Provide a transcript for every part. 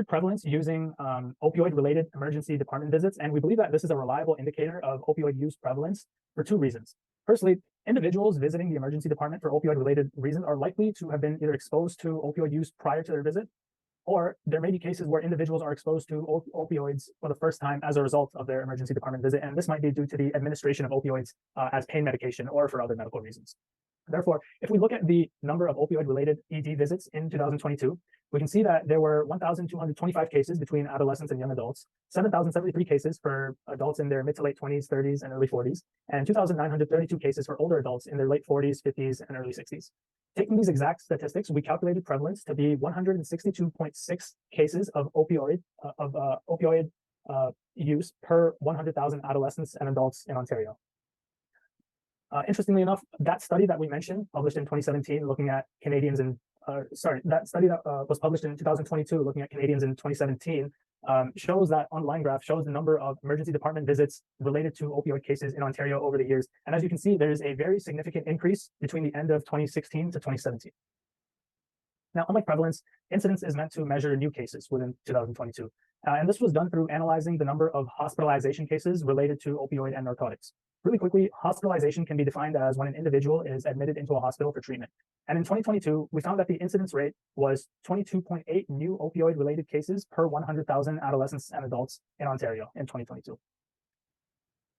prevalence using opioid-related emergency department visits, and we believe that this is a reliable indicator of opioid use prevalence for two reasons. Firstly, individuals visiting the emergency department for opioid-related reasons are likely to have been either exposed to opioid use prior to their visit, or there may be cases where individuals are exposed to opioids for the first time as a result of their emergency department visit, and this might be due to the administration of opioids as pain medication or for other medical reasons. Therefore, if we look at the number of opioid-related ED visits in 2022, we can see that there were 1,225 cases between adolescents and young adults, 7,073 cases for adults in their mid to late 20s, 30s, and early 40s, and 2,932 cases for older adults in their late 40s, 50s, and early 60s. Taking these exact statistics, we calculated prevalence to be 162.6 cases of opioid use per 100,000 adolescents and adults in Ontario. Interestingly enough, that study that we mentioned, published in 2017, looking at Canadians in, that study that was published in 2022, looking at Canadians in 2017, shows that on line graph shows the number of emergency department visits related to opioid cases in Ontario over the years. And as you can see, there is a very significant increase between the end of 2016 to 2017. Now, unlike prevalence, incidence is meant to measure new cases within 2022. And this was done through analyzing the number of hospitalization cases related to opioid and narcotics. Really quickly, hospitalization can be defined as when an individual is admitted into a hospital for treatment. And in 2022, we found that the incidence rate was 22.8 new opioid-related cases per 100,000 adolescents and adults in Ontario in 2022.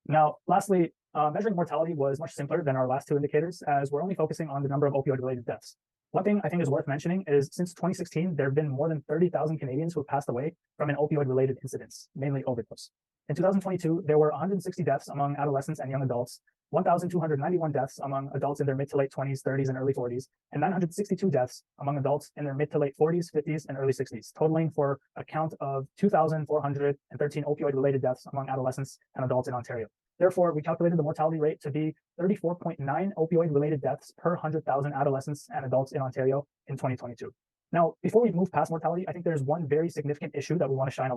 Now, lastly, measuring mortality was much simpler than our last two indicators, as we're only focusing on the number of opioid-related deaths. One thing I think is worth mentioning is since 2016, there have been more than 30,000 Canadians who have passed away from an opioid-related incident, mainly overdose. In 2022, there were 160 deaths among adolescents and young adults, 1,291 deaths among adults in their mid to late 20s, 30s, and early 40s, and 962 deaths among adults in their mid to late 40s, 50s, and early 60s, totaling for a count of 2,413 opioid-related deaths among adolescents and adults in Ontario. Therefore, we calculated the mortality rate to be 34.9 opioid-related deaths per 100,000 adolescents and adults in Ontario in 2022. Now, before we move past mortality, I think there's one very significant issue that we want to shine a light on.